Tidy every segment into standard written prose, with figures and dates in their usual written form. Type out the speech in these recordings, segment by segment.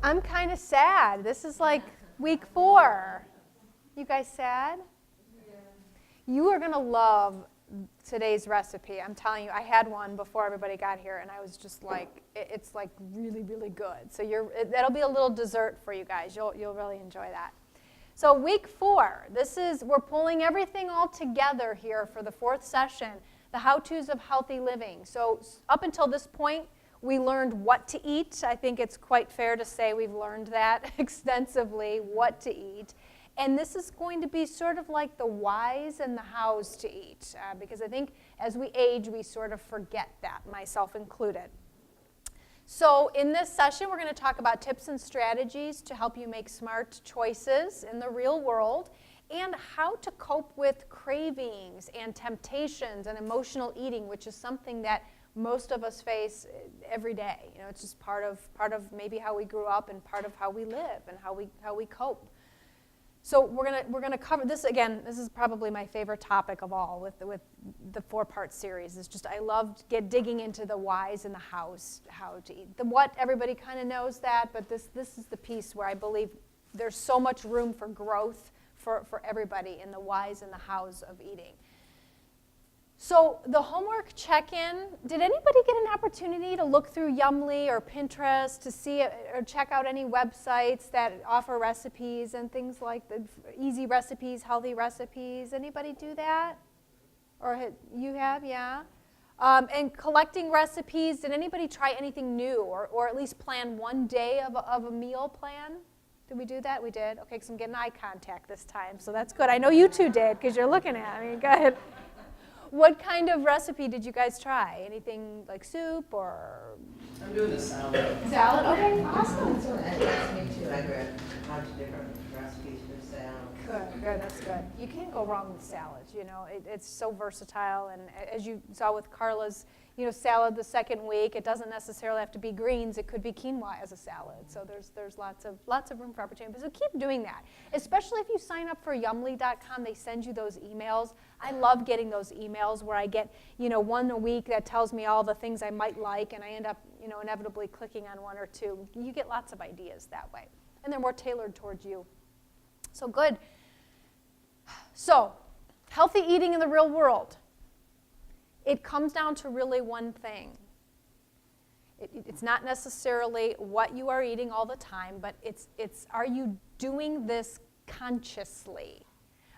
I'm kind of sad. This is like week 4. You guys sad? Yeah. You are going to love today's recipe. I'm telling you, I had one before everybody got here, and I was just like, it's like really, really good. So that'll be a little dessert for you guys. You'll really enjoy that. So week 4, we're pulling everything all together here for the 4th session, the how-tos of healthy living. So up until this point, we learned what to eat. I think it's quite fair to say we've learned that extensively, what to eat. And this is going to be sort of like the whys and the hows to eat, because I think as we age, we sort of forget that, myself included. So in this session, we're going to talk about tips and strategies to help you make smart choices in the real world, and how to cope with cravings and temptations and emotional eating, which is something that most of us face every day. You know, it's just part of maybe how we grew up and part of how we live and how we cope. So we're gonna cover this again. This is probably my favorite topic of all with the 4-part series. It's just I loved digging into the whys and the hows, how to eat. The what, everybody kind of knows that, but this is the piece where I believe there's so much room for growth for everybody in the whys and the hows of eating. So the homework check-in, did anybody get an opportunity to look through Yummly or Pinterest to see or check out any websites that offer recipes and things like the easy recipes, healthy recipes? Anybody do that? Or you have, yeah? And collecting recipes, did anybody try anything new or at least plan one day of a meal plan? Did we do that? We did? Okay, because I'm getting eye contact this time, so that's good. I know you two did because you're looking at me. Good. What kind of recipe did you guys try? Anything like soup or? I'm doing the salad. Salad? Okay, awesome. That's me too. I read a bunch of different recipes for salad. Good, that's good. You can't go wrong with salads, you know. It's so versatile, and as you saw with Carla's, salad the second week, it doesn't necessarily have to be greens. It could be quinoa as a salad. So there's lots of room for opportunity. So keep doing that, especially if you sign up for Yummly.com. They send you those emails. I love getting those emails where I get, one a week that tells me all the things I might like, and I end up, inevitably clicking on one or two. You get lots of ideas that way, and they're more tailored towards you. So good. So, healthy eating in the real world. It comes down to really one thing. It's not necessarily what you are eating all the time, but it's are you doing this consciously?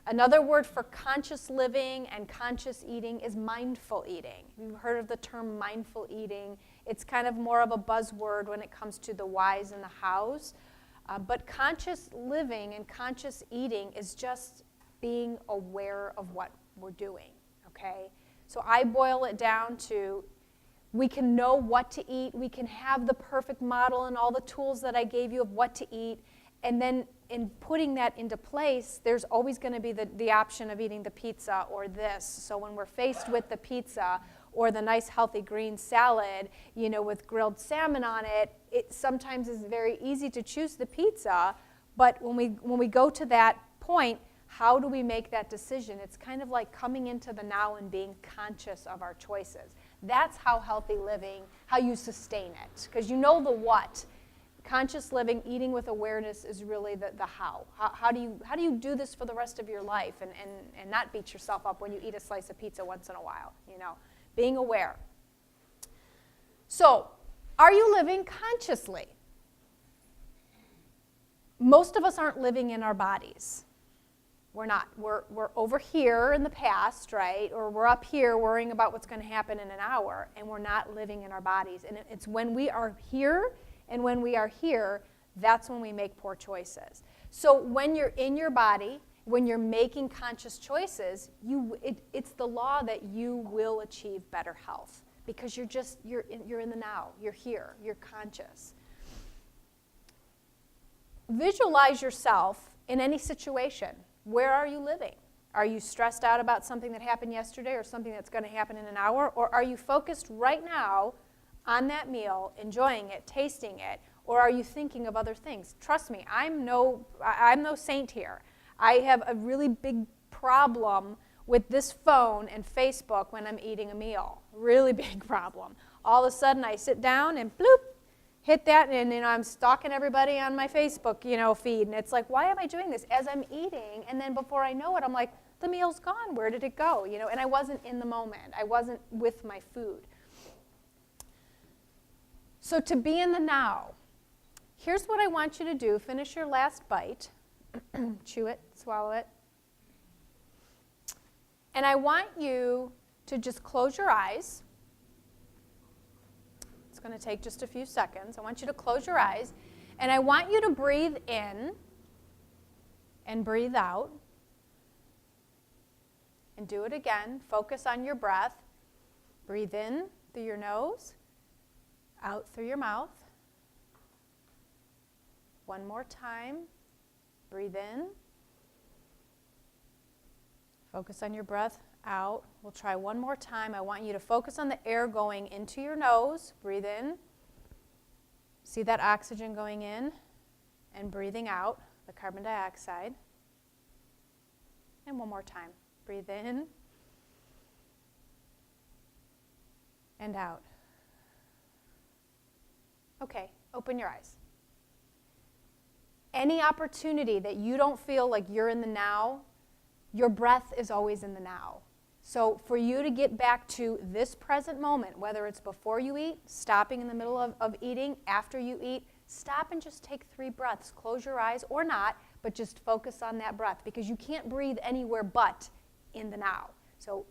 Another word for conscious living and conscious eating is mindful eating. You've heard of the term mindful eating. It's kind of more of a buzzword when it comes to the whys and the hows. But conscious living and conscious eating is just being aware of what we're doing, okay? So I boil it down to, we can know what to eat, we can have the perfect model and all the tools that I gave you of what to eat, and then in putting that into place, there's always going to be the option of eating the pizza or this. So when we're faced with the pizza or the nice healthy green salad, with grilled salmon on it, it sometimes is very easy to choose the pizza, but when we go to that point, how do we make that decision? It's kind of like coming into the now and being conscious of our choices. That's how healthy living, how you sustain it, because you know the what. Conscious living, eating with awareness is really the how. How do you do this for the rest of your life and not beat yourself up when you eat a slice of pizza once in a while, being aware. So, are you living consciously? Most of us aren't living in our bodies. We're not. We're over here in the past, right? Or we're up here worrying about what's going to happen in an hour, and we're not living in our bodies. And it's when we are here and when we are here, that's when we make poor choices. So when you're in your body, when you're making conscious choices, it's the law that you will achieve better health because you're in the now. You're here. You're conscious. Visualize yourself in any situation. Where are you living? Are you stressed out about something that happened yesterday or something that's going to happen in an hour? Or are you focused right now on that meal, enjoying it, tasting it? Or are you thinking of other things? Trust me, I'm no saint here. I have a really big problem with this phone and Facebook when I'm eating a meal. Really big problem. All of a sudden I sit down and bloop, hit that, and I'm stalking everybody on my Facebook, feed, and it's like, why am I doing this? As I'm eating, and then before I know it, I'm like, the meal's gone. Where did it go? And I wasn't in the moment. I wasn't with my food. So to be in the now, here's what I want you to do. Finish your last bite. Chew it, swallow it. And I want you to just close your eyes. It's going to take just a few seconds. I want you to close your eyes, and I want you to breathe in and breathe out. And do it again. Focus on your breath. Breathe in through your nose, out through your mouth. One more time. Breathe in. Focus on your breath, out. We'll try one more time. I want you to focus on the air going into your nose. Breathe in. See that oxygen going in and breathing out, the carbon dioxide. And one more time. Breathe in and out. Okay, open your eyes. Any opportunity that you don't feel like you're in the now, your breath is always in the now. So for you to get back to this present moment, whether it's before you eat, stopping in the middle of eating, after you eat, stop and just take 3 breaths. Close your eyes or not, but just focus on that breath, because you can't breathe anywhere but in the now. So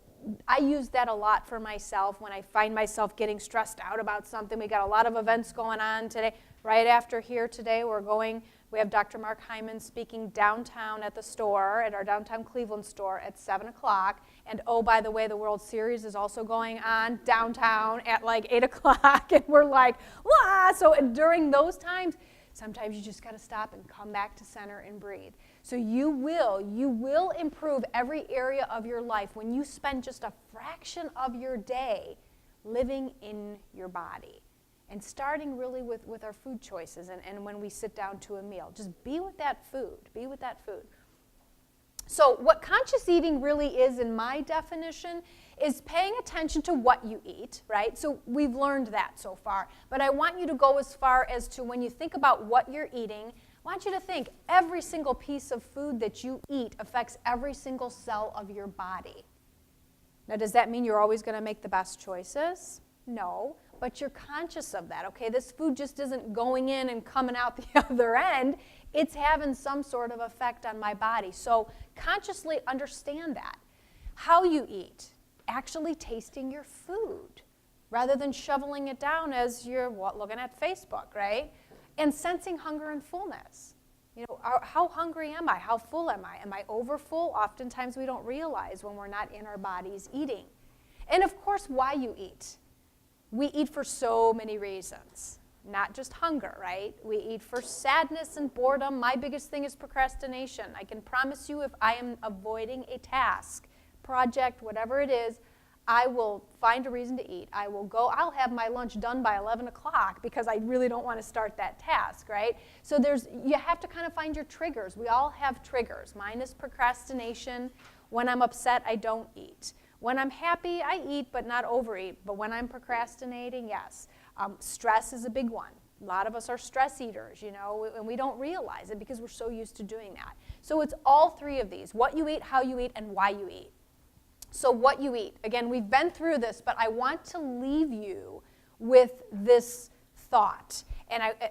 I use that a lot for myself when I find myself getting stressed out about something. We got a lot of events going on today. Right after here today, we have Dr. Mark Hyman speaking downtown at the store, at our downtown Cleveland store at 7 o'clock. And oh, by the way, the World Series is also going on downtown at like 8 o'clock. And we're like, wah! So during those times, sometimes you just got to stop and come back to center and breathe. So you will improve every area of your life when you spend just a fraction of your day living in your body. And starting really with our food choices and when we sit down to a meal. Just be with that food. Be with that food. So what conscious eating really is, in my definition, is paying attention to what you eat, right? So we've learned that so far. But I want you to go as far as to, when you think about what you're eating, I want you to think every single piece of food that you eat affects every single cell of your body. Now, does that mean you're always going to make the best choices? No, but you're conscious of that, okay? This food just isn't going in and coming out the other end. It's having some sort of effect on my body. So consciously understand that. How you eat, actually tasting your food, rather than shoveling it down as you're looking at Facebook, right? And sensing hunger and fullness. How hungry am I? How full am I? Am I overfull? Oftentimes we don't realize when we're not in our bodies eating. And of course, why you eat. We eat for so many reasons, not just hunger, right? We eat for sadness and boredom. My biggest thing is procrastination. I can promise you, if I am avoiding a task, project, whatever it is, I will find a reason to eat. I'll have my lunch done by 11 o'clock because I really don't want to start that task, right? So you have to kind of find your triggers. We all have triggers. Mine is procrastination. When I'm upset, I don't eat. When I'm happy, I eat, but not overeat. But when I'm procrastinating, yes. Stress is a big one. A lot of us are stress eaters, and we don't realize it because we're so used to doing that. So it's all 3 of these: what you eat, how you eat, and why you eat. So what you eat. Again, we've been through this, but I want to leave you with this thought.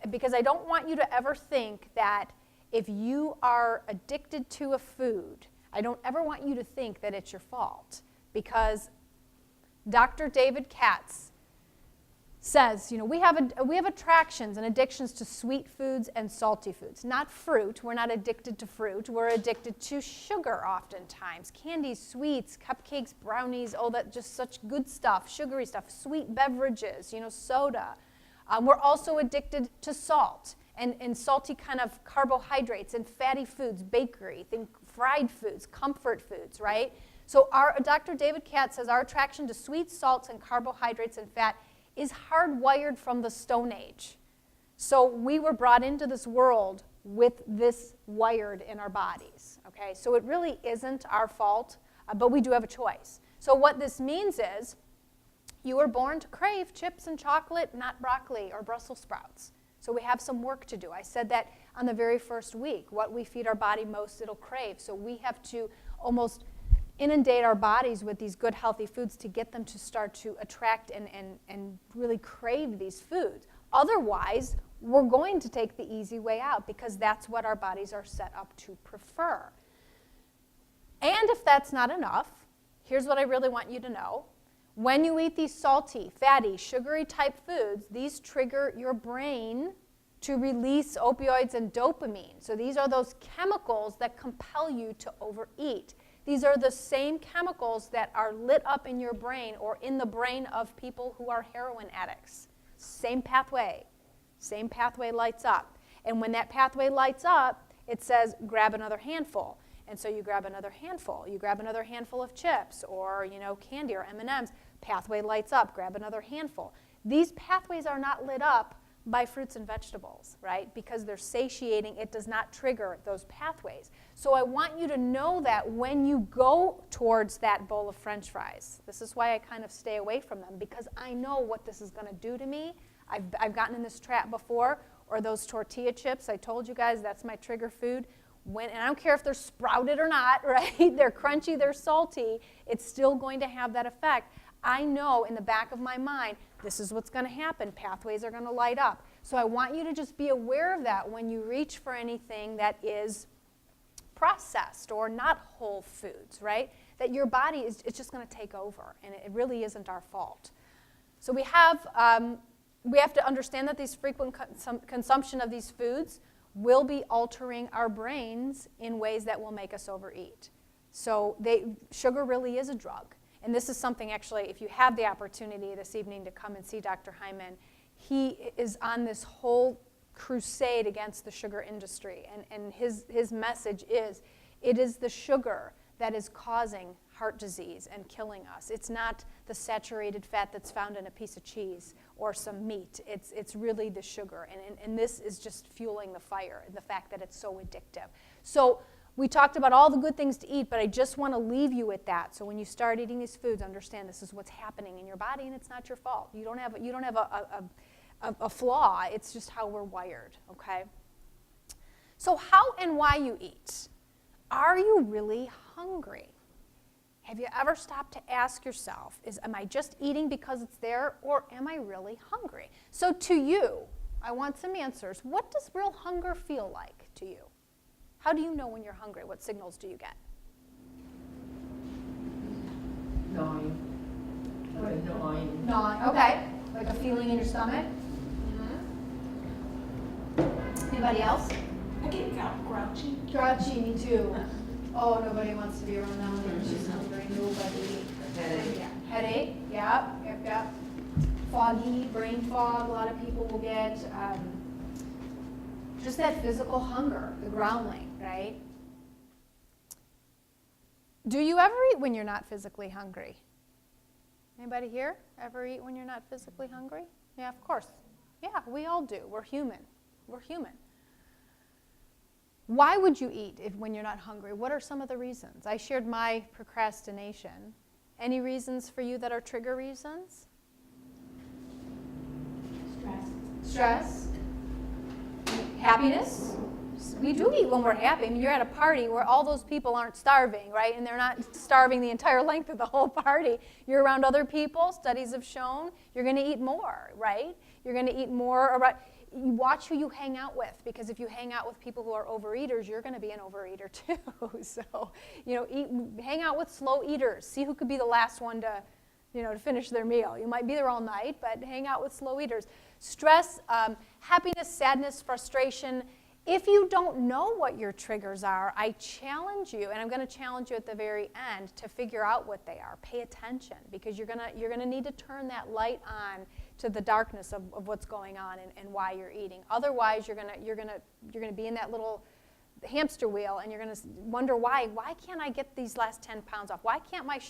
Because I don't want you to ever think that if you are addicted to a food, I don't ever want you to think that it's your fault. Because Dr. David Katz says, we have attractions and addictions to sweet foods and salty foods. Not fruit. We're not addicted to fruit. We're addicted to sugar oftentimes. Candies, sweets, cupcakes, brownies, that just such good stuff, sugary stuff, sweet beverages, soda. We're also addicted to salt and salty kind of carbohydrates and fatty foods, bakery, think fried foods, comfort foods, right? So Dr. David Katz says our attraction to sweet, salts, and carbohydrates and fat is hardwired from the Stone Age. So we were brought into this world with this wired in our bodies, okay? So it really isn't our fault, but we do have a choice. So what this means is you were born to crave chips and chocolate, not broccoli or Brussels sprouts. So we have some work to do. I said that on the very first week. What we feed our body most, it'll crave. So we have to almost inundate our bodies with these good, healthy foods to get them to start to attract and really crave these foods. Otherwise, we're going to take the easy way out because that's what our bodies are set up to prefer. And if that's not enough, here's what I really want you to know. When you eat these salty, fatty, sugary type foods, these trigger your brain to release opioids and dopamine. So these are those chemicals that compel you to overeat. These are the same chemicals that are lit up in your brain or in the brain of people who are heroin addicts. Same pathway lights up. And when that pathway lights up, it says grab another handful. And so you grab another handful. You grab another handful of chips or, candy or M&Ms. Pathway lights up. Grab another handful. These pathways are not lit up by fruits and vegetables, right? Because they're satiating. It does not trigger those pathways. So I want you to know that when you go towards that bowl of French fries, this is why I kind of stay away from them, because I know what this is going to do to me. I've gotten in this trap before, or those tortilla chips. I told you guys that's my trigger food. And I don't care if they're sprouted or not, right? They're crunchy, they're salty. It's still going to have that effect. I know in the back of my mind, this is what's going to happen. Pathways are going to light up. So I want you to just be aware of that when you reach for anything that is processed or not whole foods, right? That your body it's just going to take over, and it really isn't our fault. So we have to understand that these frequent consumption of these foods will be altering our brains in ways that will make us overeat. So sugar really is a drug. And this is something, actually, if you have the opportunity this evening to come and see Dr. Hyman, he is on this whole crusade against the sugar industry. And his message is, it is the sugar that is causing heart disease and killing us. It's not the saturated fat that's found in a piece of cheese or some meat. It's really the sugar. And this is just fueling the fire, and the fact that it's so addictive. So we talked about all the good things to eat, but I just want to leave you with that. So when you start eating these foods, understand this is what's happening in your body, and it's not your fault. You don't have a flaw. It's just how we're wired, okay? So how and why you eat. Are you really hungry? Have you ever stopped to ask yourself, am I just eating because it's there, or am I really hungry? So to you, I want some answers. What does real hunger feel like to you? How do you know when you're hungry? What signals do you get? Gnawing. Gnawing, okay. Like a feeling in your stomach? Anybody else? I get grouchy. Grouchy, me too. Oh, nobody wants to be around them when she's hungry. Nobody. Headache. Yeah. Headache, yep. Foggy, brain fog, a lot of people will get. Just that physical hunger, the growling, right? Do you ever eat when you're not physically hungry? Anybody here ever eat when you're not physically hungry? Yeah, of course. Yeah, we all do. We're human. Why would you eat when you're not hungry? What are some of the reasons? I shared my procrastination. Any reasons for you that are trigger reasons? Stress. Happiness. We do eat when we're happy. I mean, you're at a party where all those people aren't starving, right? And they're not starving the entire length of the whole party. You're around other people. Studies have shown you're going to eat more, right? You're going to eat more. You watch who you hang out with, because if you hang out with people who are overeaters, you're going to be an overeater too. So, hang out with slow eaters. See who could be the last one to finish their meal. You might be there all night, but hang out with slow eaters. Stress, happiness, sadness, frustration. If you don't know what your triggers are, I challenge you, and I'm going to challenge you at the very end to figure out what they are. Pay attention, because you're going to need to turn that light on to the darkness of what's going on and why you're eating. Otherwise, you're going to be in that little hamster wheel, and you're going to wonder why can't I get these last 10 pounds off? Why can't my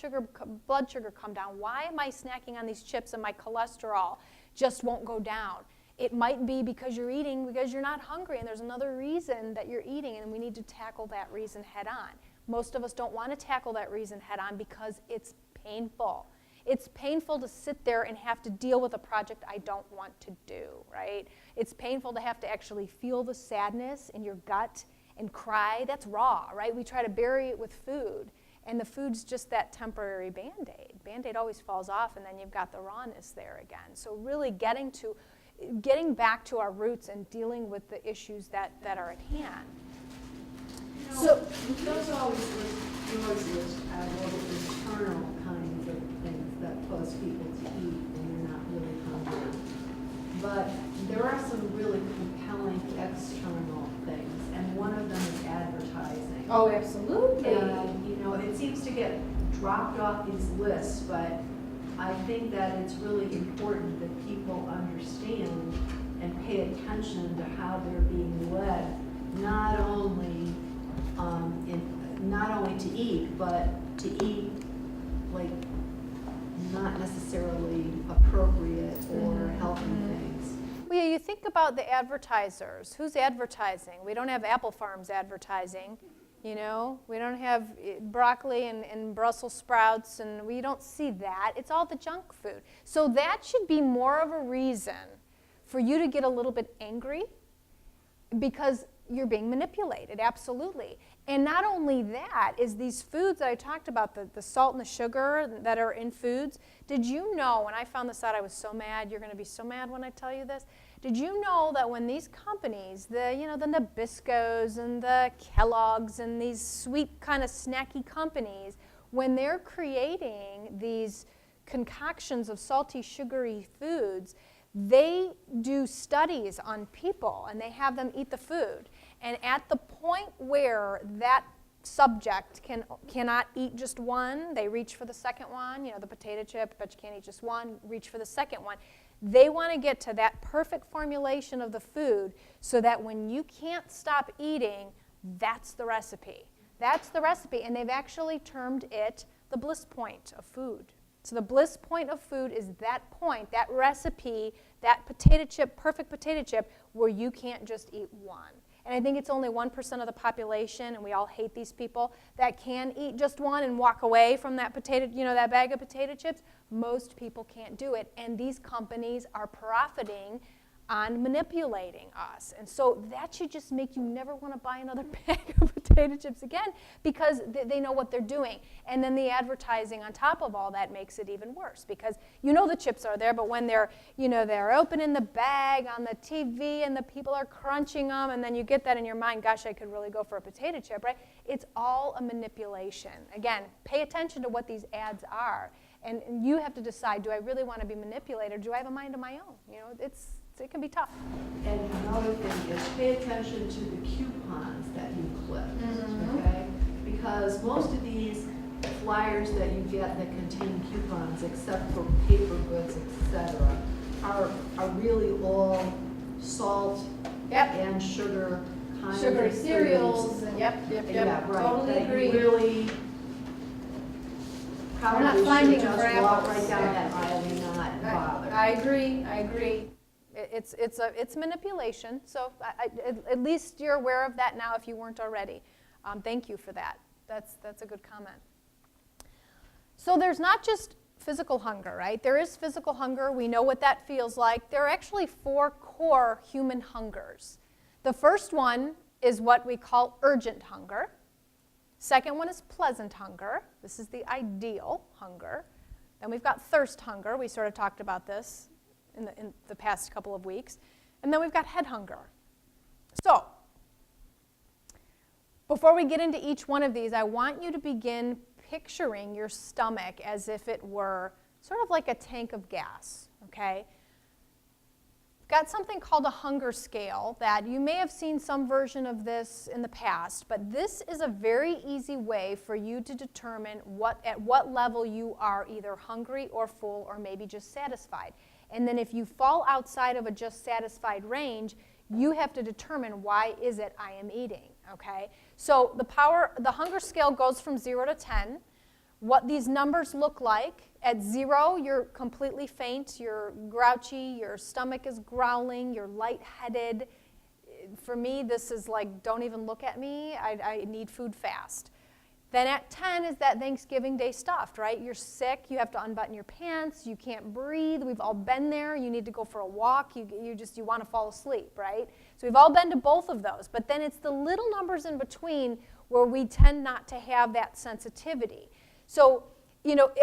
blood sugar come down? Why am I snacking on these chips and my cholesterol just won't go down? It might be because you're eating because you're not hungry, and there's another reason that you're eating, and we need to tackle that reason head on. Most of us don't want to tackle that reason head on because it's painful. It's painful to sit there and have to deal with a project I don't want to do, right? It's painful to have to actually feel the sadness in your gut and cry. That's raw, right? We try to bury it with food, and the food's just that temporary Band-Aid. Band-Aid always falls off, and then you've got the rawness there again. So really getting back to our roots and dealing with the issues that are at hand. So those always list, you always list little internal kinds of things that cause people to eat when they're not really hungry. But there are some really compelling external things, and one of them is advertising. Oh, absolutely. And, you know, it seems to get dropped off these lists, but I think that it's really important that people understand and pay attention to how they're being led, not only to eat, but to eat like not necessarily appropriate or healthy things. Well, yeah, you think about the advertisers. Who's advertising? We don't have Apple Farms advertising, you know? We don't have broccoli and Brussels sprouts, and we don't see that. It's all the junk food. So that should be more of a reason for you to get a little bit angry, because you're being manipulated, absolutely. And not only that, is these foods that I talked about, the salt and the sugar that are in foods, did you know, when I found this out, I was so mad, you're going to be so mad when I tell you this, did you know that when these companies, the Nabiscos and the Kellogg's and these sweet kind of snacky companies, when they're creating these concoctions of salty, sugary foods, they do studies on people and they have them eat the food. And at the point where that subject cannot eat just one, they reach for the second one, the potato chip, but you can't eat just one, reach for the second one. They want to get to that perfect formulation of the food so that when you can't stop eating, that's the recipe. That's the recipe, and they've actually termed it the bliss point of food. So the bliss point of food is that point, that recipe, that potato chip, perfect potato chip, where you can't just eat one. And I think it's only 1% of the population, and we all hate these people, that can eat just one and walk away from that potato, that bag of potato chips. Most people can't do it, and these companies are profiting on manipulating us. And so that should just make you never want to buy another bag of potato chips again, because they know what they're doing. And then the advertising on top of all that makes it even worse, because the chips are there, but when they're opening the bag on the TV and the people are crunching them, and then you get that in your mind, gosh, I could really go for a potato chip, right? It's all a manipulation. Again, pay attention to what these ads are, and you have to decide, do I really want to be manipulated, or do I have a mind of my own? It can be tough. And another thing is pay attention to the coupons that you click, okay? Because most of these flyers that you get that contain coupons, except for paper goods, etc., are really all salt and sugar kind Sugary of cereals, foods. and Yeah, right. Totally that agree. You really probably finding should them just for walk apples. right down that aisle and not bother. I agree. It's manipulation, so at least you're aware of that now if you weren't already. Thank you for that. That's a good comment. So there's not just physical hunger, right? There is physical hunger. We know what that feels like. There are actually 4 core human hungers. The first one is what we call urgent hunger. Second one is pleasant hunger. This is the ideal hunger. Then we've got thirst hunger. We sort of talked about this in the past couple of weeks. And then we've got head hunger. So, before we get into each one of these, I want you to begin picturing your stomach as if it were sort of like a tank of gas, okay? We've got something called a hunger scale that you may have seen some version of this in the past, but this is a very easy way for you to determine at what level you are either hungry or full or maybe just satisfied. And then if you fall outside of a just satisfied range, you have to determine why is it I am eating, okay? So the hunger scale goes from 0 to 10. What these numbers look like, at 0, you're completely faint, you're grouchy, your stomach is growling, you're lightheaded. For me, this is like, don't even look at me, I need food fast. Then at 10 is that Thanksgiving Day stuff, right? You're sick, you have to unbutton your pants, you can't breathe, we've all been there, you need to go for a walk, you want to fall asleep, right? So we've all been to both of those, but then it's the little numbers in between where we tend not to have that sensitivity. So,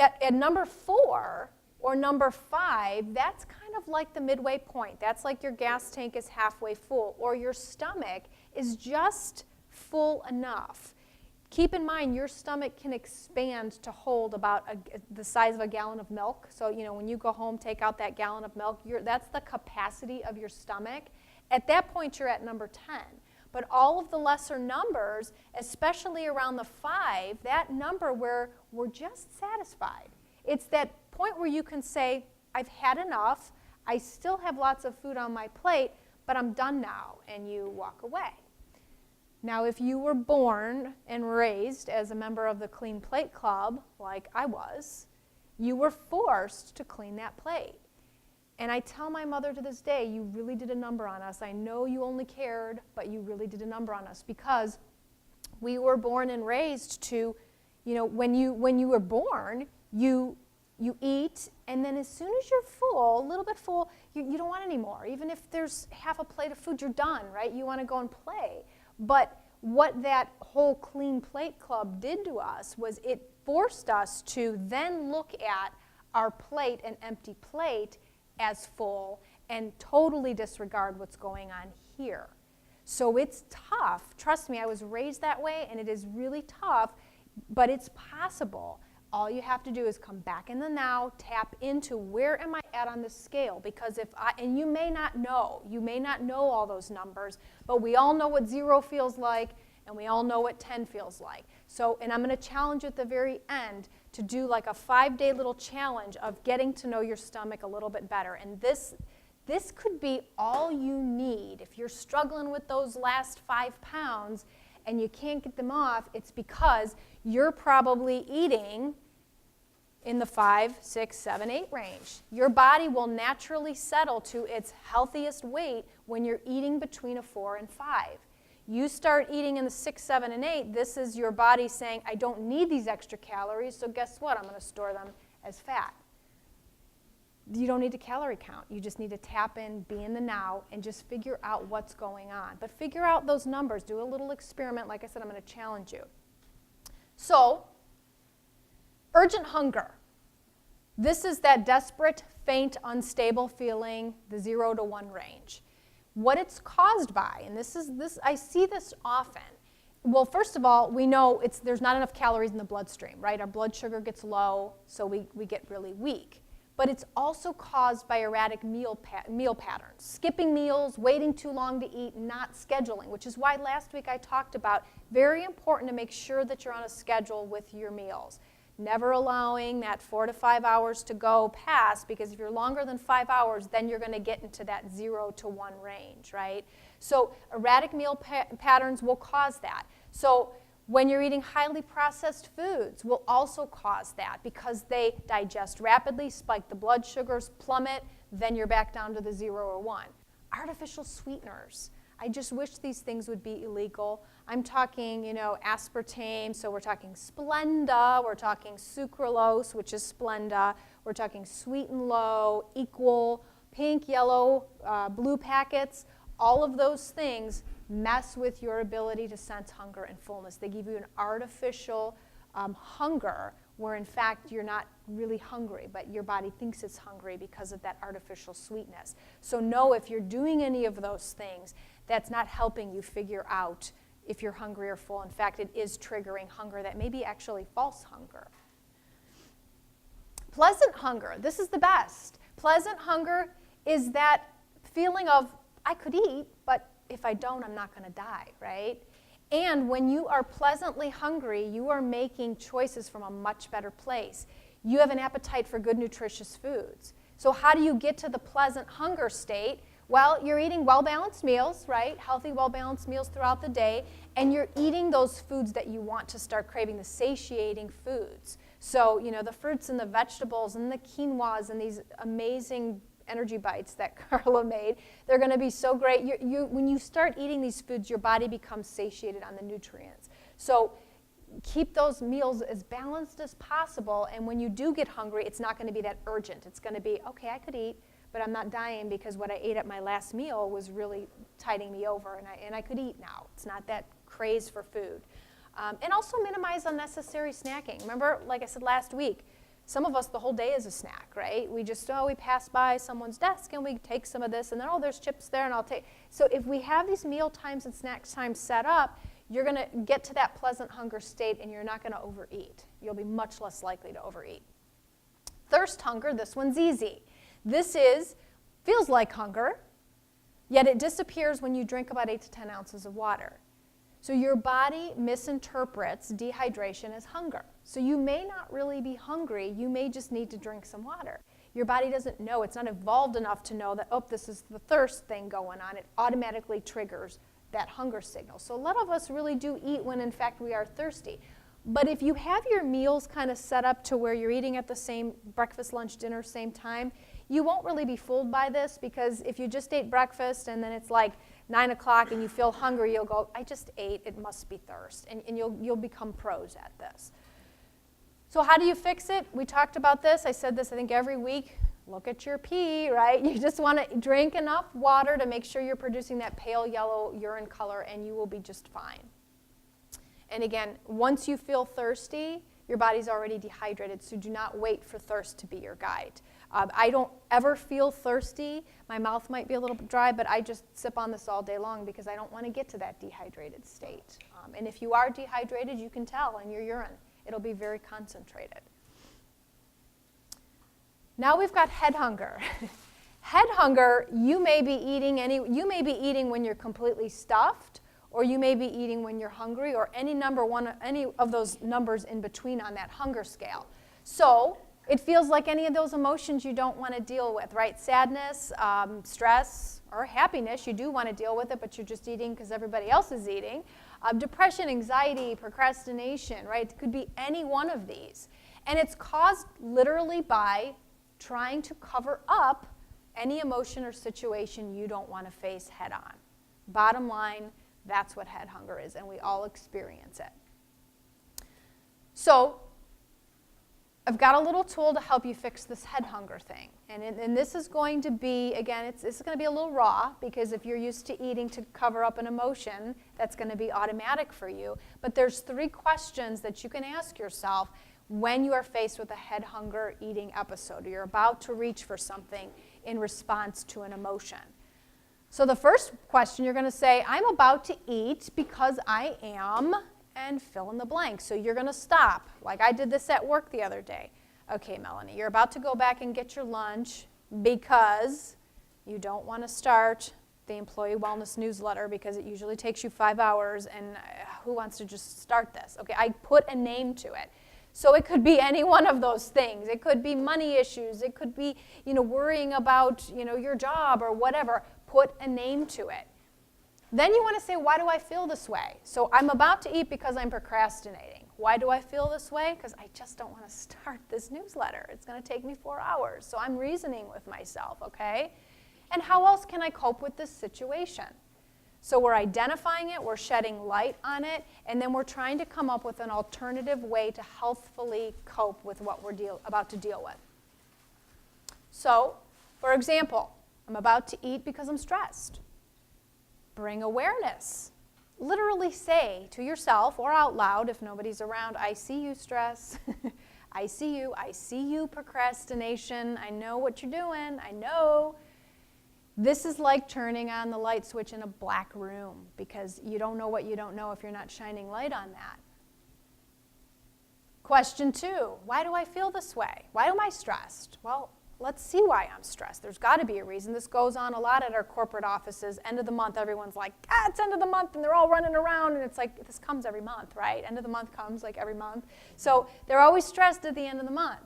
at number 4 or number 5, that's kind of like the midway point. That's like your gas tank is halfway full, or your stomach is just full enough. Keep in mind, your stomach can expand to hold about the size of a gallon of milk. So, when you go home, take out that gallon of milk, that's the capacity of your stomach. At that point, you're at number 10. But all of the lesser numbers, especially around the 5, that number where we're just satisfied. It's that point where you can say, I've had enough, I still have lots of food on my plate, but I'm done now, and you walk away. Now, if you were born and raised as a member of the Clean Plate Club, like I was, you were forced to clean that plate. And I tell my mother to this day, you really did a number on us. I know you only cared, but you really did a number on us, because we were born and raised to, when you were born, you eat, and then as soon as you're full, a little bit full, you don't want any more. Even if there's half a plate of food, you're done, right? You want to go and play. But what that whole Clean Plate Club did to us was it forced us to then look at our plate, an empty plate, as full, and totally disregard what's going on here. So it's tough. Trust me, I was raised that way, and it is really tough, but it's possible. All you have to do is come back in the now, tap into where am I at on the scale, because and you may not know all those numbers, but we all know what 0 feels like, and we all know what 10 feels like. So, and I'm going to challenge you at the very end to do like a 5-day little challenge of getting to know your stomach a little bit better. And this could be all you need. If you're struggling with those last 5 pounds and you can't get them off, it's because you're probably eating in the 5, 6, 7, 8 range. Your body will naturally settle to its healthiest weight when you're eating between a 4 and 5. You start eating in the 6, 7, and 8, this is your body saying, I don't need these extra calories, so guess what? I'm going to store them as fat. You don't need to calorie count. You just need to tap in, be in the now, and just figure out what's going on. But figure out those numbers. Do a little experiment. Like I said, I'm going to challenge you. So, urgent hunger. This is that desperate, faint, unstable feeling, the 0 to 1 range. What it's caused by, and I see this often. Well, first of all, we know there's not enough calories in the bloodstream, right? Our blood sugar gets low, so we get really weak. But it's also caused by erratic meal patterns, skipping meals, waiting too long to eat, not scheduling, which is why last week I talked about very important to make sure that you're on a schedule with your meals. Never allowing that 4 to 5 hours to go past, because if you're longer than 5 hours, then you're going to get into that 0 to 1 range, right? So erratic meal patterns will cause that. So when you're eating highly processed foods will also cause that, because they digest rapidly, spike the blood sugars, plummet, then you're back down to the 0 or 1. Artificial sweeteners. I just wish these things would be illegal. I'm talking, aspartame, so we're talking Splenda, we're talking sucralose, which is Splenda, we're talking sweet and low, equal, pink, yellow, blue packets. All of those things mess with your ability to sense hunger and fullness. They give you an artificial hunger where in fact you're not really hungry, but your body thinks it's hungry because of that artificial sweetness. So know if you're doing any of those things, that's not helping you figure out if you're hungry or full. In fact, it is triggering hunger that may be actually false hunger. Pleasant hunger, this is the best. Pleasant hunger is that feeling of, I could eat, but if I don't, I'm not going to die, right? And when you are pleasantly hungry, you are making choices from a much better place. You have an appetite for good, nutritious foods. So how do you get to the pleasant hunger state? Well, you're eating well-balanced meals, right? Healthy, well-balanced meals throughout the day, and you're eating those foods that you want to start craving, the satiating foods. So, the fruits and the vegetables and the quinoas and these amazing energy bites that Carla made, they're going to be so great. When you start eating these foods, your body becomes satiated on the nutrients. So keep those meals as balanced as possible, and when you do get hungry, it's not going to be that urgent. It's going to be, okay, I could eat, but I'm not dying because what I ate at my last meal was really tiding me over, and I could eat now. It's not that craze for food. And also minimize unnecessary snacking. Remember, like I said last week, some of us, the whole day is a snack, right? We just, we pass by someone's desk and we take some of this, and then, there's chips there, and I'll take. So if we have these meal times and snack times set up, you're going to get to that pleasant hunger state, and you're not going to overeat. You'll be much less likely to overeat. Thirst hunger, this one's easy. This feels like hunger, yet it disappears when you drink about 8 to 10 ounces of water. So your body misinterprets dehydration as hunger. So you may not really be hungry, you may just need to drink some water. Your body doesn't know, it's not evolved enough to know that, this is the thirst thing going on. It automatically triggers that hunger signal. So a lot of us really do eat when in fact we are thirsty. But if you have your meals kind of set up to where you're eating at the same breakfast, lunch, dinner, same time, you won't really be fooled by this, because if you just ate breakfast and then it's like 9 o'clock and you feel hungry, you'll go, I just ate, it must be thirst. And you'll become pros at this. So how do you fix it? We talked about this. I said this, I think, every week. Look at your pee, right? You just want to drink enough water to make sure you're producing that pale yellow urine color, and you will be just fine. And again, once you feel thirsty, your body's already dehydrated, so do not wait for thirst to be your guide. I don't ever feel thirsty. My mouth might be a little bit dry, but I just sip on this all day long because I don't want to get to that dehydrated state. And if you are dehydrated, you can tell in your urine. It'll be very concentrated. Now we've got head hunger. Head hunger, you may be eating when you're completely stuffed, or you may be eating when you're hungry, or any of those numbers in between on that hunger scale. So it feels like any of those emotions you don't want to deal with, right? Sadness, stress, or happiness, you do want to deal with it, but you're just eating because everybody else is eating. Depression, anxiety, procrastination, right? It could be any one of these. And it's caused literally by trying to cover up any emotion or situation you don't want to face head on. Bottom line, that's what head hunger is, and we all experience it. So I've got a little tool to help you fix this head hunger thing. And this is going to be, again, it's going to be a little raw, because if you're used to eating to cover up an emotion, that's going to be automatic for you. But there's 3 questions that you can ask yourself when you are faced with a head hunger eating episode, or you're about to reach for something in response to an emotion. So the first question, you're going to say, I'm about to eat because I am, and fill in the blank. So you're going to stop, like I did this at work the other day. Okay, Melanie, you're about to go back and get your lunch because you don't want to start the employee wellness newsletter because it usually takes you 5 hours, and who wants to just start this? Okay, I put a name to it. So it could be any one of those things. It could be money issues. It could be, worrying about, your job or whatever. Put a name to it. Then you want to say, why do I feel this way? So I'm about to eat because I'm procrastinating. Why do I feel this way? Because I just don't want to start this newsletter. It's going to take me 4 hours. So I'm reasoning with myself, okay? And how else can I cope with this situation? So we're identifying it, we're shedding light on it, and then we're trying to come up with an alternative way to healthfully cope with what we're about to deal with. So, for example, I'm about to eat because I'm stressed. Bring awareness. Literally say to yourself or out loud if nobody's around, I see you, stress. I see you, procrastination. I know what you're doing. I know. This is like turning on the light switch in a black room, because you don't know what you don't know if you're not shining light on that. Question 2, why do I feel this way? Why am I stressed? Well, let's see why I'm stressed. There's got to be a reason. This goes on a lot at our corporate offices. End of the month, everyone's like, it's end of the month, and they're all running around, and it's like, this comes every month, right? End of the month comes like every month. So they're always stressed at the end of the month.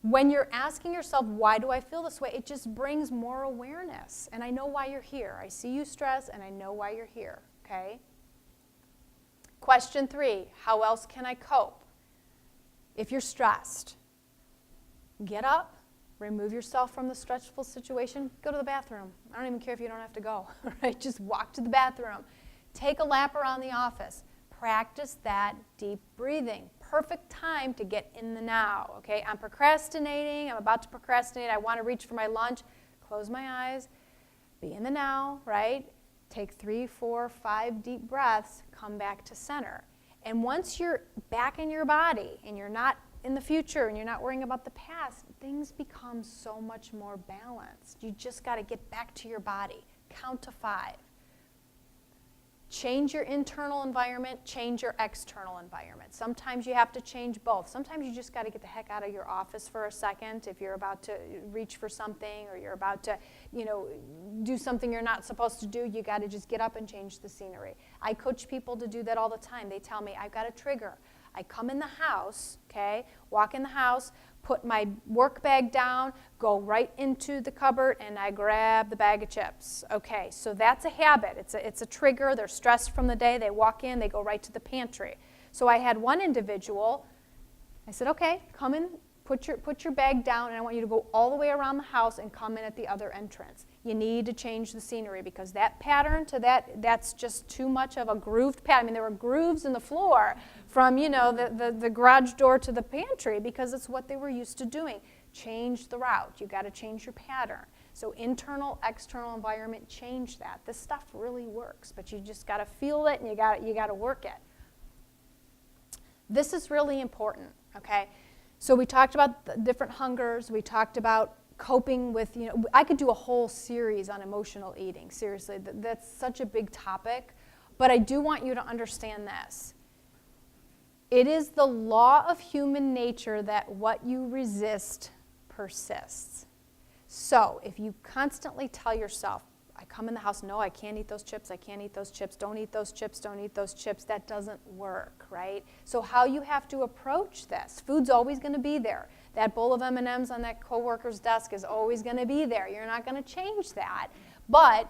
When you're asking yourself, why do I feel this way, it just brings more awareness. And I know why you're here. I see you stress, and I know why you're here, okay? Question 3, how else can I cope? If you're stressed, get up, remove yourself from the stressful situation, go to the bathroom. I don't even care if you don't have to go, right? Just walk to the bathroom. Take a lap around the office. practice that deep breathing. Perfect time to get in the now, okay? I'm procrastinating. I'm about to procrastinate. I want to reach for my lunch. Close my eyes. Be in the now, right? Take 3, 4, 5 deep breaths. Come back to center. And once you're back in your body and you're not in the future and you're not worrying about the past, things become so much more balanced. You just got to get back to your body. Count to 5. Change your internal environment, change your external environment. Sometimes you have to change both. Sometimes you just got to get the heck out of your office for a second if you're about to reach for something or you're about to, do something you're not supposed to do. You got to just get up and change the scenery. I coach people to do that all the time. They tell me, I've got a trigger. I come in the house, okay, walk in the house, put my work bag down, go right into the cupboard, and I grab the bag of chips. Okay, so that's a habit. It's a trigger. They're stressed from the day. They walk in. They go right to the pantry. So I had one individual. I said, okay, come in, put your bag down, and I want you to go all the way around the house and come in at the other entrance. You need to change the scenery because that pattern to that's just too much of a grooved pattern. I mean, there were grooves in the floor from, the garage door to the pantry because it's what they were used to doing. Change the route. You got to change your pattern. So internal, external environment, change that. This stuff really works, but you just got to feel it and you got to work it. This is really important, okay? So we talked about the different hungers. We talked about coping with, I could do a whole series on emotional eating. Seriously, that's such a big topic. But I do want you to understand this. It is the law of human nature that what you resist persists. So if you constantly tell yourself, I come in the house, no, I can't eat those chips, I can't eat those chips, don't eat those chips, don't eat those chips, that doesn't work, right? So how you have to approach this, food's always going to be there. That bowl of M&Ms on that coworker's desk is always going to be there. You're not going to change that. But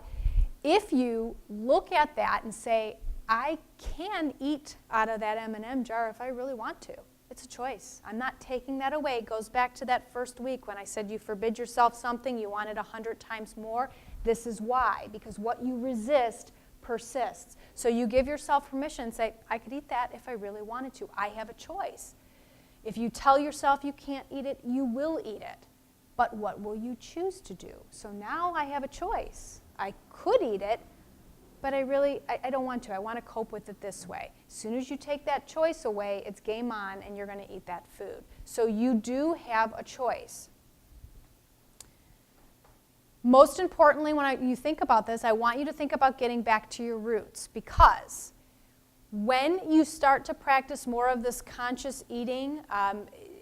if you look at that and say, I can eat out of that M&M jar if I really want to. It's a choice. I'm not taking that away. It goes back to that first week when I said you forbid yourself something, you want it 100 times more. This is why, because what you resist persists. So you give yourself permission and say, I could eat that if I really wanted to. I have a choice. If you tell yourself you can't eat it, you will eat it. But what will you choose to do? So now I have a choice. I could eat it, but I don't want to. I want to cope with it this way. As soon as you take that choice away, it's game on and you're going to eat that food. So you do have a choice. Most importantly, when you think about this, I want you to think about getting back to your roots, because when you start to practice more of this conscious eating,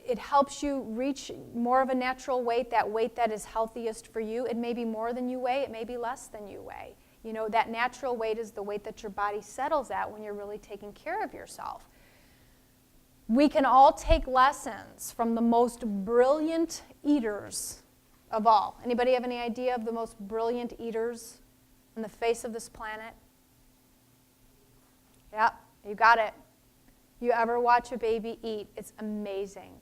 it helps you reach more of a natural weight that is healthiest for you. It may be more than you weigh, it may be less than you weigh. That natural weight is the weight that your body settles at when you're really taking care of yourself. We can all take lessons from the most brilliant eaters of all. Anybody have any idea of the most brilliant eaters on the face of this planet? Yep, you got it. You ever watch a baby eat? It's amazing.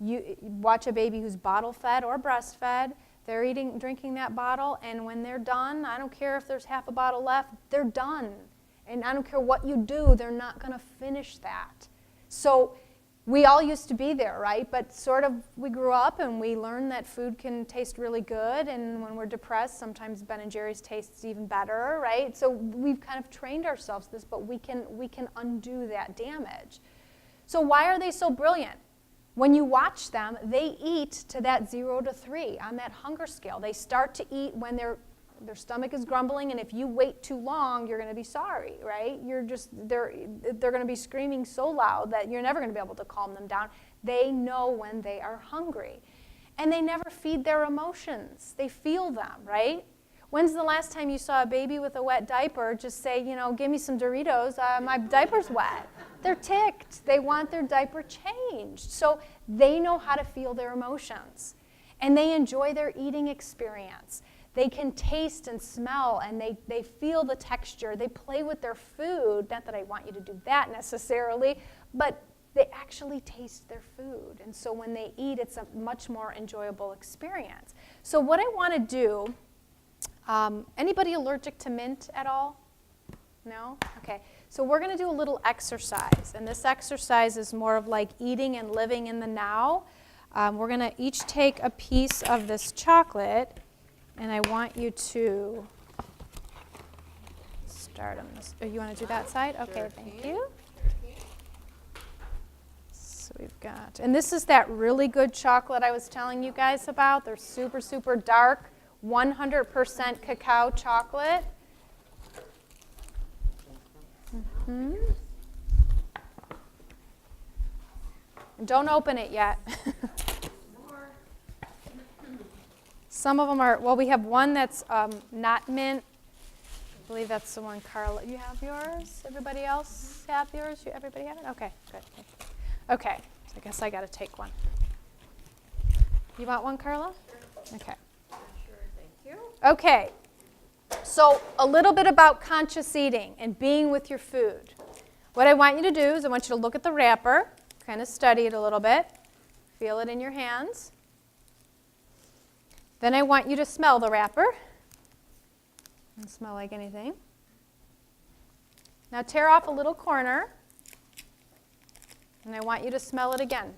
You watch a baby who's bottle fed or breastfed. They're drinking that bottle, and when they're done, I don't care if there's half a bottle left, they're done. And I don't care what you do, they're not going to finish that. So we all used to be there, right? But sort of we grew up and we learned that food can taste really good, and when we're depressed, sometimes Ben & Jerry's tastes even better, right? So we've kind of trained ourselves this, but we can undo that damage. So why are they so brilliant? When you watch them, they eat to that 0 to 3 on that hunger scale. They start to eat when their stomach is grumbling, and if you wait too long, you're going to be sorry, right? They're going to be screaming so loud that you're never going to be able to calm them down. They know when they are hungry. And they never feed their emotions. They feel them, right? When's the last time you saw a baby with a wet diaper just say, give me some Doritos, my diaper's wet? They're ticked. They want their diaper changed. So they know how to feel their emotions. And they enjoy their eating experience. They can taste and smell, and they feel the texture. They play with their food. Not that I want you to do that necessarily, but they actually taste their food. And so when they eat, it's a much more enjoyable experience. So what I want to do, anybody allergic to mint at all? No? Okay. So we're going to do a little exercise, and this exercise is more of like eating and living in the now. We're going to each take a piece of this chocolate, and I want you to start on this. Oh, you want to do that side? Okay, thank you. So we've got, and this is that really good chocolate I was telling you guys about. They're super, super dark, 100% cacao chocolate. And don't open it yet. Some of them are, well, we have one that's not mint. I believe that's the one, Carla. You have yours? Everybody else have yours? Everybody have it? Okay, good. Okay, so I guess I got to take one. You want one, Carla? Okay. Sure, thank you. Okay, so a little bit about conscious eating and being with your food. What I want you to do is I want you to look at the wrapper, kind of study it a little bit, feel it in your hands. Then I want you to smell the wrapper. Doesn't smell like anything. Now tear off a little corner, and I want you to smell it again.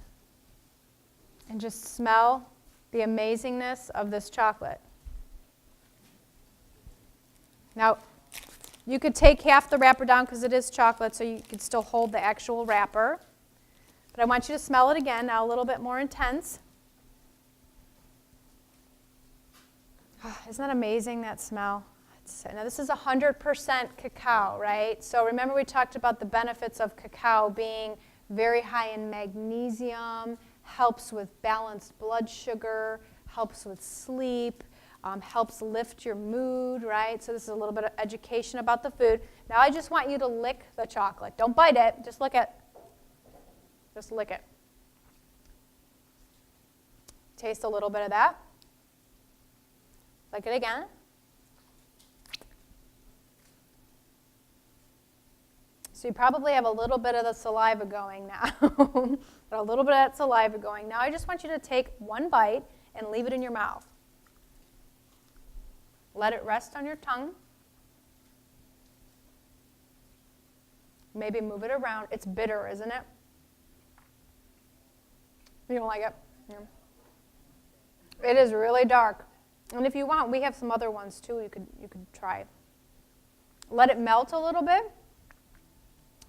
And just smell the amazingness of this chocolate. Now, you could take half the wrapper down because it is chocolate, so you could still hold the actual wrapper. But I want you to smell it again, now a little bit more intense. Isn't that amazing, that smell? Now, this is 100% cacao, right? So remember we talked about the benefits of cacao being very high in magnesium, helps with balanced blood sugar, helps with sleep, helps lift your mood, right? So this is a little bit of education about the food. Now I just want you to lick the chocolate. Don't bite it, just lick it. Just lick it. Taste a little bit of that. Lick it again. So you probably have a little bit of the saliva going now. A little bit of that saliva going. Now I just want you to take one bite and leave it in your mouth. Let it rest on your tongue. Maybe move it around. It's bitter, isn't it? You don't like it? Yeah. It is really dark. And if you want, we have some other ones too you could try. Let it melt a little bit.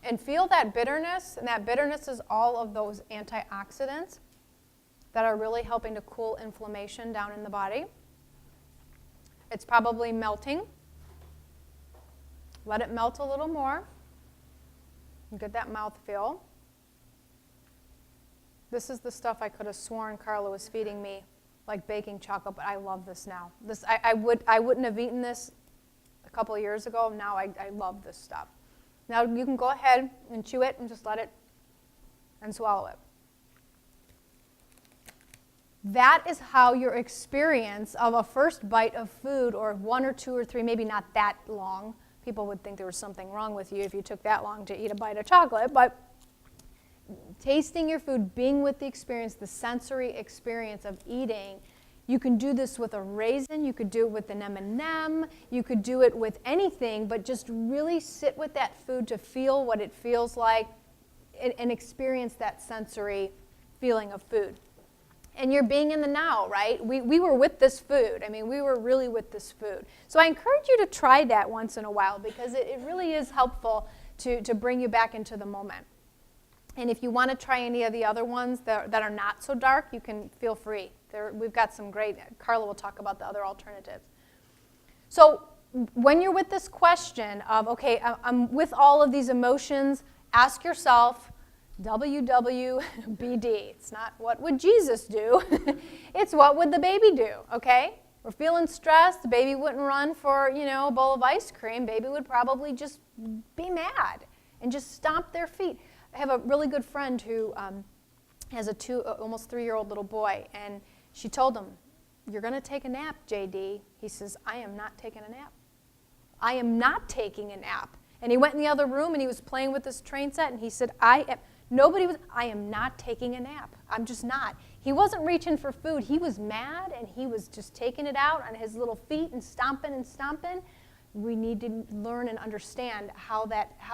And feel that bitterness, and that bitterness is all of those antioxidants that are really helping to cool inflammation down in the body. It's probably melting. Let it melt a little more. Get that mouthfeel. This is the stuff I could have sworn Carla was feeding me, like baking chocolate, but I love this now. I wouldn't have eaten this a couple of years ago. Now I love this stuff. Now you can go ahead and chew it and just let it and swallow it. That is how your experience of a first bite of food, or one or two or three, maybe not that long. People would think there was something wrong with you if you took that long to eat a bite of chocolate, but tasting your food, being with the experience, the sensory experience of eating. You can do this with a raisin, you could do it with an M&M, you could do it with anything, but just really sit with that food to feel what it feels like and experience that sensory feeling of food. And you're being in the now, right? We were with this food. I mean, we were really with this food. So I encourage you to try that once in a while because it really is helpful to bring you back into the moment. And if you want to try any of the other ones that are not so dark, you can feel free. We've got some great, Carla will talk about the other alternatives. So when you're with this question of, okay, I'm with all of these emotions, ask yourself, WWBD. It's not what would Jesus do, it's what would the baby do, okay? We're feeling stressed, the baby wouldn't run for, a bowl of ice cream. Baby would probably just be mad and just stomp their feet. I have a really good friend who has almost 3-year-old little boy, and she told him, "You're going to take a nap, JD." He says, "I am not taking a nap. I am not taking a nap." And he went in the other room and he was playing with this train set, and he said, I am not taking a nap. I'm just not. He wasn't reaching for food. He was mad, and he was just taking it out on his little feet and stomping and stomping. we need to learn and understand how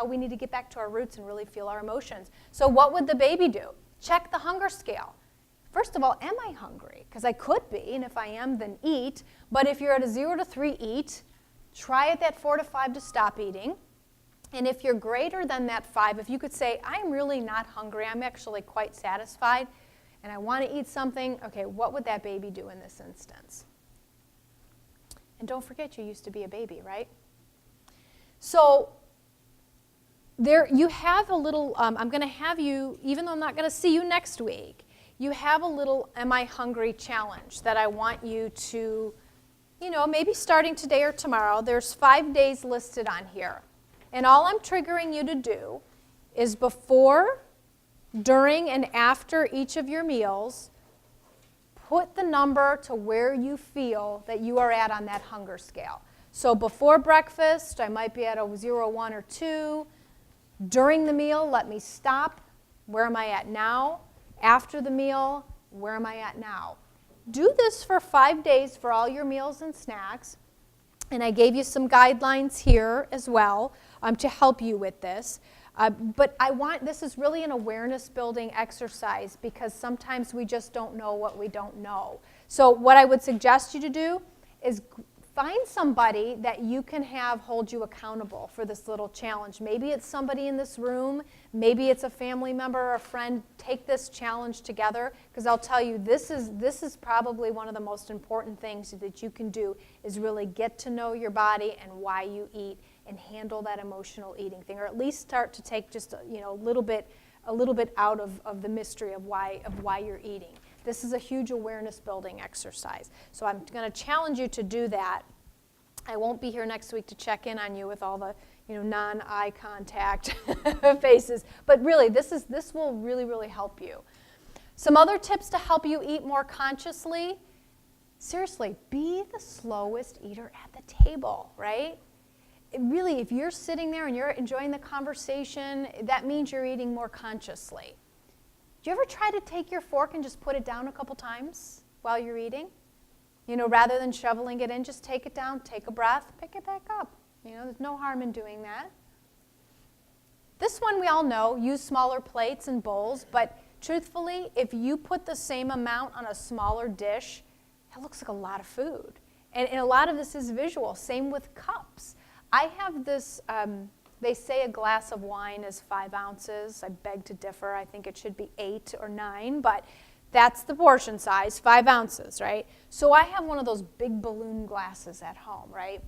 we need to get back to our roots and really feel our emotions. So what would the baby do? Check the hunger scale. First of all, am I hungry? Because I could be, and if I am, then eat. But if you're at a 0 to 3, eat. Try at that 4 to 5 to stop eating. And if you're greater than that 5, if you could say, I'm really not hungry, I'm actually quite satisfied, and I want to eat something, okay, what would that baby do in this instance? And don't forget, you used to be a baby, right? So there you have a little, I'm going to have you, even though I'm not going to see you next week, you have a little Am I Hungry challenge that I want you to, maybe starting today or tomorrow. There's 5 days listed on here. And all I'm triggering you to do is before, during, and after each of your meals, put the number to where you feel that you are at on that hunger scale. So before breakfast, I might be at a 0, 1, or 2. During the meal, let me stop. Where am I at now? After the meal, where am I at now? Do this for 5 days for all your meals and snacks. And I gave you some guidelines here as well to help you with this. But this is really an awareness building exercise because sometimes we just don't know what we don't know. So what I would suggest you to do is find somebody that you can have hold you accountable for this little challenge. Maybe it's somebody in this room. Maybe it's a family member or a friend. Take this challenge together because I'll tell you, this is probably one of the most important things that you can do is really get to know your body and why you eat and handle that emotional eating thing, or at least start to take just a little bit out of the mystery of why you're eating. This is a huge awareness building exercise. So I'm going to challenge you to do that. I won't be here next week to check in on you with all the non-eye contact faces, but really this will really, really help you. Some other tips to help you eat more consciously. Seriously, be the slowest eater at the table, right? Really, if you're sitting there and you're enjoying the conversation, that means you're eating more consciously. Do you ever try to take your fork and just put it down a couple times while you're eating? Rather than shoveling it in, just take it down, take a breath, pick it back up. There's no harm in doing that. This one we all know, use smaller plates and bowls, but truthfully, if you put the same amount on a smaller dish, it looks like a lot of food. And a lot of this is visual, same with cups. I have this, they say a glass of wine is 5 ounces. I beg to differ. I think it should be 8 or 9, but that's the portion size, 5 ounces, right? So I have one of those big balloon glasses at home, right,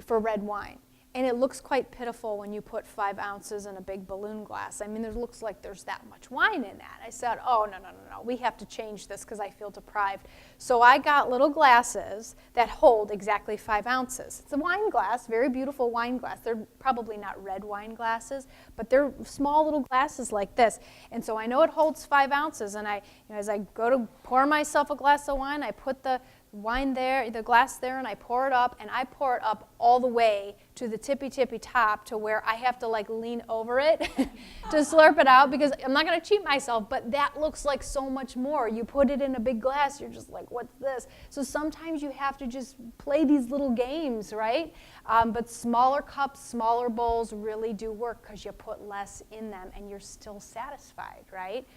for red wine. And it looks quite pitiful when you put 5 ounces in a big balloon glass. I mean, it looks like there's that much wine in that. I said, oh, no. We have to change this because I feel deprived. So I got little glasses that hold exactly 5 ounces. It's a wine glass, very beautiful wine glass. They're probably not red wine glasses, but they're small little glasses like this. And so I know it holds 5 ounces. And as I go to pour myself a glass of wine, I put the wine there, the glass there, and I pour it up, and I pour it up all the way to the tippy top to where I have to lean over it to slurp it out because I'm not going to cheat myself, but that looks like so much more. You put it in a big glass, you're just like, what's this? So sometimes you have to just play these little games, right? But smaller cups, smaller bowls really do work because you put less in them and you're still satisfied, right?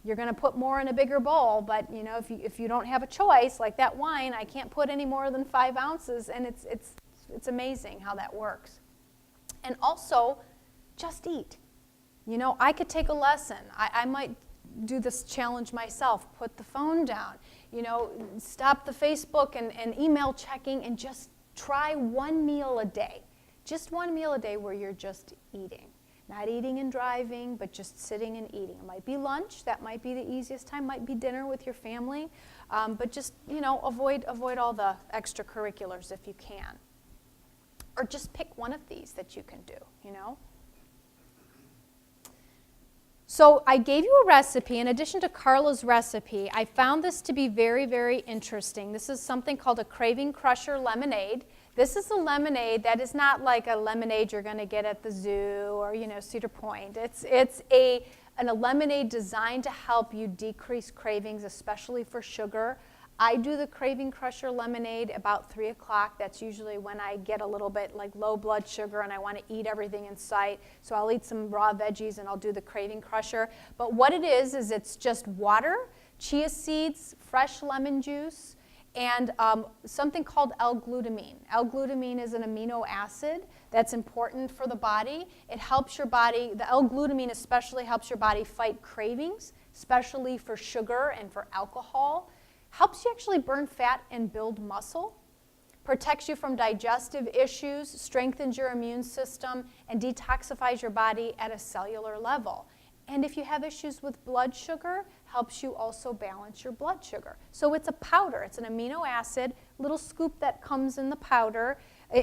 You're going to put more in a bigger bowl, but if you don't have a choice, like that wine, I can't put any more than 5 ounces, and it's amazing how that works. And also, just eat. I could take a lesson. I might do this challenge myself. Put the phone down. Stop the Facebook and email checking, and just try one meal a day. Just one meal a day where you're just eating. Not eating and driving, but just sitting and eating. It might be lunch. That might be the easiest time. Might be dinner with your family. But just, avoid all the extracurriculars if you can. Or just pick one of these that you can do, So I gave you a recipe. In addition to Carla's recipe, I found this to be very, very interesting. This is something called a Craving Crusher lemonade. This is a lemonade that is not like a lemonade you're going to get at the zoo or, Cedar Point. It's a lemonade designed to help you decrease cravings, especially for sugar. I do the Craving Crusher lemonade about 3 o'clock. That's usually when I get a little bit like low blood sugar and I want to eat everything in sight. So I'll eat some raw veggies and I'll do the Craving Crusher. But what it is it's just water, chia seeds, fresh lemon juice, and something called L-glutamine. L-glutamine is an amino acid that's important for the body. It helps your body, the L-glutamine especially helps your body fight cravings, especially for sugar and for alcohol. Helps you actually burn fat and build muscle, protects you from digestive issues, strengthens your immune system, and detoxifies your body at a cellular level. And if you have issues with blood sugar, helps you also balance your blood sugar. So it's a powder. It's an amino acid, little scoop that comes in the powder,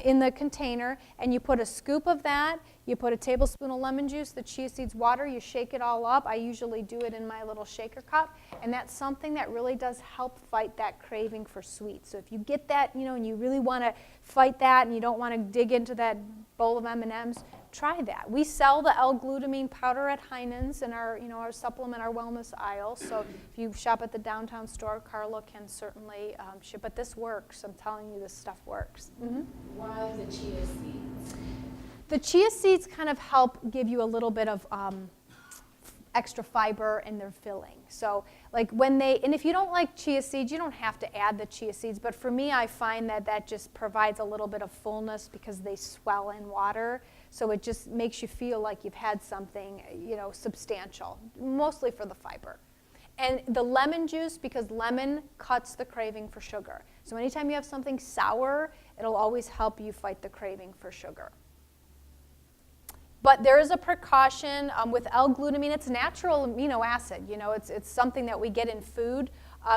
in the container, and you put a scoop of that, you put a tablespoon of lemon juice, the chia seeds, water, you shake it all up. I usually do it in my little shaker cup, and that's something that really does help fight that craving for sweets. So if you get that, and you really want to fight that and you don't want to dig into that bowl of M&Ms, try that. We sell the L-glutamine powder at Heinen's in our, our supplement, our wellness aisle. So if you shop at the downtown store, Carla can certainly ship. But this works. I'm telling you, this stuff works. Mm-hmm. Why the chia seeds? The chia seeds kind of help give you a little bit of extra fiber, and they're filling. So like and if you don't like chia seeds, you don't have to add the chia seeds. But for me, I find that just provides a little bit of fullness because they swell in water. So it just makes you feel like you've had something, substantial, mostly for the fiber. And the lemon juice, because lemon cuts the craving for sugar. So anytime you have something sour, it'll always help you fight the craving for sugar. But there is a precaution with L-glutamine. It's a natural amino acid. It's something that we get in food.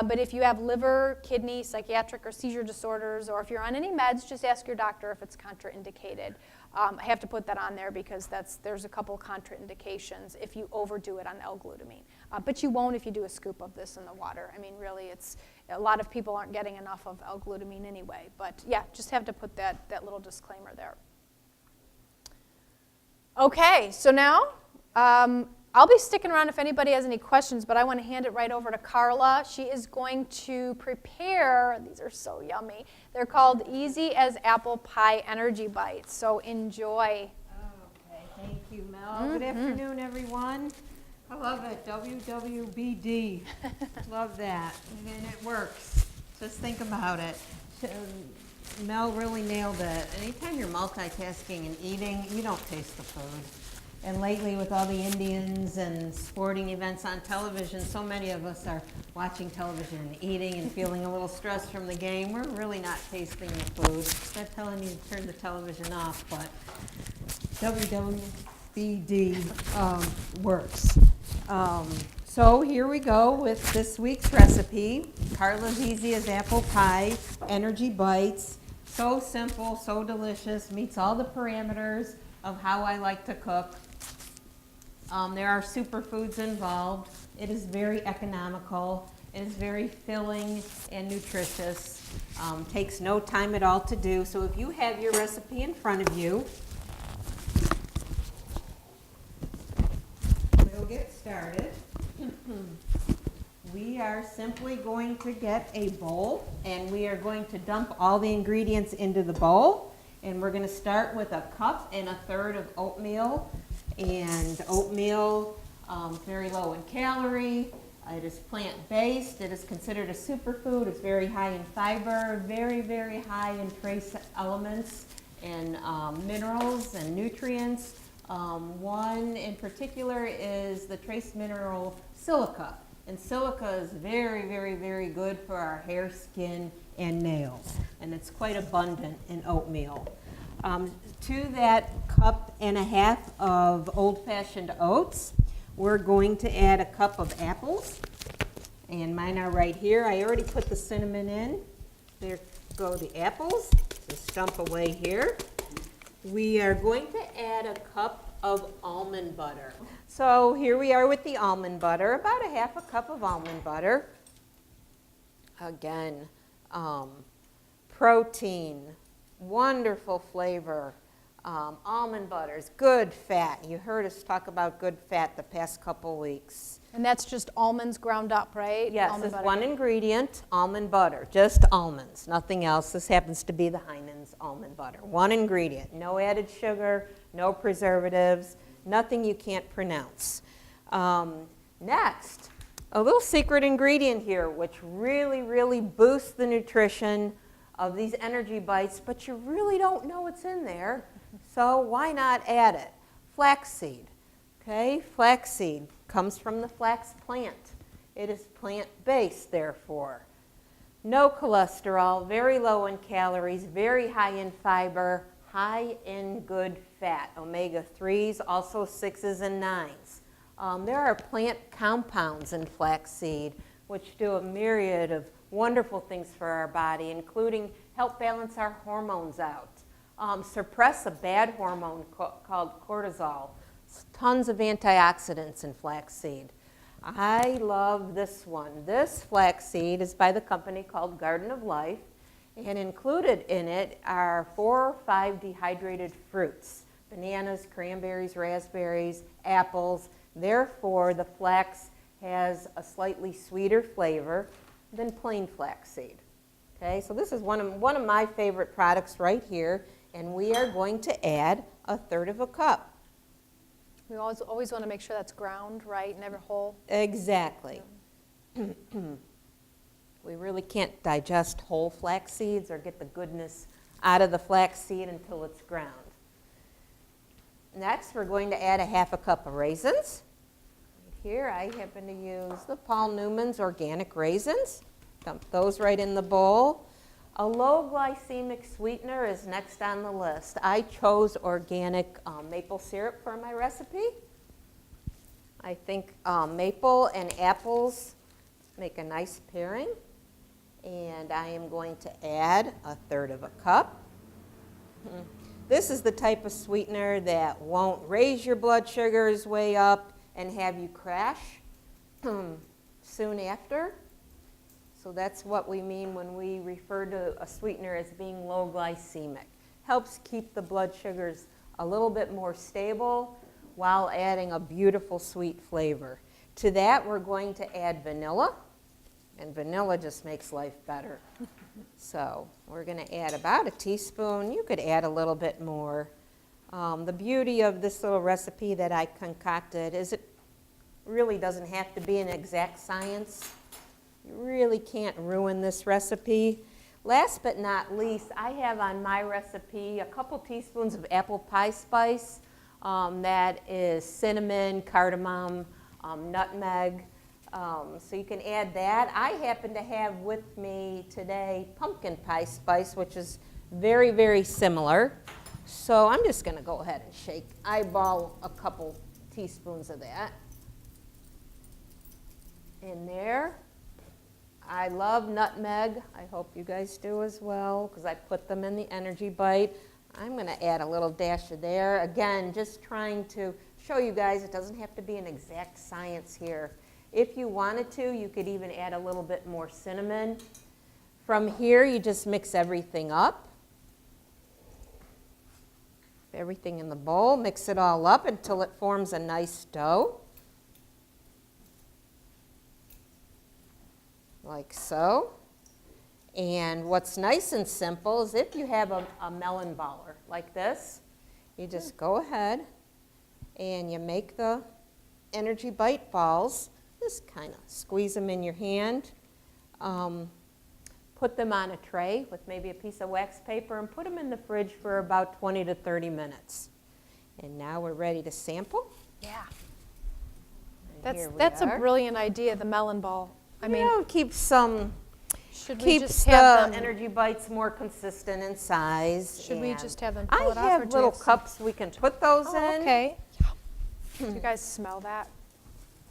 But if you have liver, kidney, psychiatric or seizure disorders, or if you're on any meds, just ask your doctor if it's contraindicated. I have to put that on there because there's a couple contraindications if you overdo it on L-glutamine. But you won't if you do a scoop of this in the water. I mean, really, a lot of people aren't getting enough of L-glutamine anyway. But yeah, just have to put that little disclaimer there. Okay, so now I'll be sticking around if anybody has any questions, but I want to hand it right over to Carla. She is going to prepare, these are so yummy, they're called Easy as Apple Pie Energy Bites, so enjoy. Okay, thank you, Mel. Good afternoon, everyone. I love it, WWBD. Love that, and it works. Just think about it. Mel really nailed it. Anytime you're multitasking and eating, you don't taste the food. And lately, with all the Indians and sporting events on television, so many of us are watching television and eating and feeling a little stressed from the game. We're really not tasting the food. I'm not telling you to turn the television off, but WWBD works. So here we go with this week's recipe. Carla's Easy as Apple Pie Energy Bites. So simple, so delicious, meets all the parameters of how I like to cook. There are superfoods involved. It is very economical. It is very filling and nutritious. Takes no time at all to do. So if you have your recipe in front of you, we'll get started. We are simply going to get a bowl, and we are going to dump all the ingredients into the bowl. And we're going to start with 1 1/3 cups of oatmeal. And oatmeal is very low in calorie. It is plant-based. It is considered a superfood. It's very high in fiber, very, very high in trace elements and minerals and nutrients. One in particular is the trace mineral silica. And silica is very, very, very good for our hair, skin, and nails. And it's quite abundant in oatmeal. To that 1.5 cups of old-fashioned oats, we're going to add 1 cup of apples. And mine are right here. I already put the cinnamon in. There go the apples. Just dump away here. We are going to add 1 cup of almond butter. So here we are with the almond butter, about 1/2 cup of almond butter. Again, protein, wonderful flavor, Almond butters, good fat. You heard us talk about good fat the past couple weeks. And that's just almonds ground up, right? Yes, Almond there's butter. one ingredient, almond butter, just almonds, nothing else. This happens to be the Heinen's almond butter. One ingredient, no added sugar, no preservatives, nothing you can't pronounce. Next, a little secret ingredient here, which really, really boosts the nutrition of these energy bites, but you really don't know what's in there, so why not add it? Flaxseed. Okay, flaxseed comes from the flax plant. It is plant-based, therefore. No cholesterol, very low in calories, very high in fiber, high in good fat, omega-3s, also 6s and 9s. There are plant compounds in flaxseed which do a myriad of wonderful things for our body, including help balance our hormones out, suppress a bad hormone called cortisol. Tons of antioxidants in flaxseed. I love this one. This flaxseed is by the company called Garden of Life, and included in it are 4 or 5 dehydrated fruits, bananas, cranberries, raspberries, apples. Therefore, the flax has a slightly sweeter flavor than plain flaxseed. Okay, so this is one of my favorite products right here, and we are going to add 1/3 cup. We always want to make sure that's ground, right, never whole. Exactly. We really can't digest whole flax seeds or get the goodness out of the flax seed until it's ground. Next, we're going to add 1/2 cup of raisins. Here, I happen to use the Paul Newman's organic raisins. Dump those right in the bowl. A low glycemic sweetener is next on the list. I chose organic maple syrup for my recipe. I think maple and apples make a nice pairing. And I am going to add 1/3 cup. This is the type of sweetener that won't raise your blood sugars way up and have you crash soon after. So that's what we mean when we refer to a sweetener as being low glycemic. Helps keep the blood sugars a little bit more stable while adding a beautiful sweet flavor. To that, we're going to add vanilla, and vanilla just makes life better. So we're going to add about 1 teaspoon. You could add a little bit more. The beauty of this little recipe that I concocted is it really doesn't have to be an exact science. You really can't ruin this recipe. Last but not least, I have on my recipe a couple teaspoons of apple pie spice. That is cinnamon, cardamom, nutmeg. So you can add that. I happen to have with me today pumpkin pie spice, which is very, very similar. So I'm just going to go ahead and eyeball a couple teaspoons of that in there. I love nutmeg. I hope you guys do as well, because I put them in the energy bite. I'm going to add a little dash of there. Again, just trying to show you guys it doesn't have to be an exact science here. If you wanted to, you could even add a little bit more cinnamon. From here, you just mix everything up. Everything in the bowl, mix it all up until it forms a nice dough. Like so. And what's nice and simple is if you have a melon baller like this, you just go ahead and you make the energy bite balls. Just kind of squeeze them in your hand. Put them on a tray with maybe a piece of wax paper and put them in the fridge for about 20 to 30 minutes. And now we're ready to sample. Yeah. And here we That's a are. brilliant idea, the melon ball. I mean, Keeps should we keeps just the have them? energy bites more consistent in size. Should we and just have them pull it off, I or have do you little have some- cups we can put those Oh, in. okay. Do you guys smell that?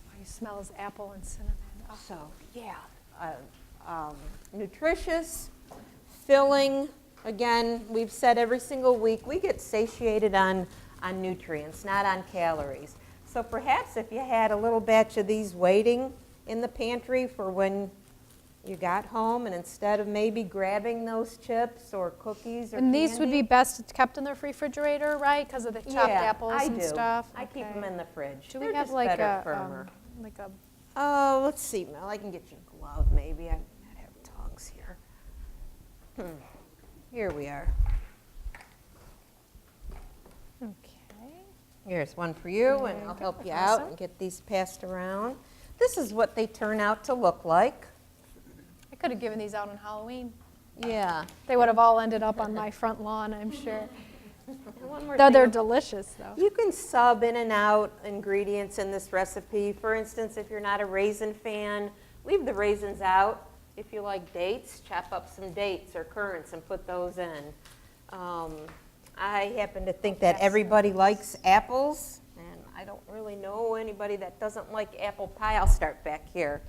All you smell is apple and cinnamon. Oh. So, yeah, nutritious, filling. Again, we've said every single week we get satiated on nutrients, not on calories. So perhaps if you had a little batch of these waiting in the pantry for when you got home, and instead of maybe grabbing those chips or cookies or And these would be candy- best kept in the refrigerator, right? Because of the chopped Yeah, apples I and do. stuff? I keep Okay. them in the fridge. Do They're we have just like better, a, firmer. like a, Oh, let's see, Mel, I can get you a glove maybe. I have tongs here. Here we are. okay. Here's one for you, and There I'll you help go. you out Awesome. and get these passed around. This is what they turn out to look like. I could have given these out on Halloween. Yeah. They would have all ended up on my front lawn, I'm sure. And one more Though thing they're about- delicious, though. You can sub in and out ingredients in this recipe. For instance, if you're not a raisin fan, leave the raisins out. If you like dates, chop up some dates or currants and put those in. I happen to think that everybody likes apples, and I don't really know anybody that doesn't like apple pie. I'll start back here.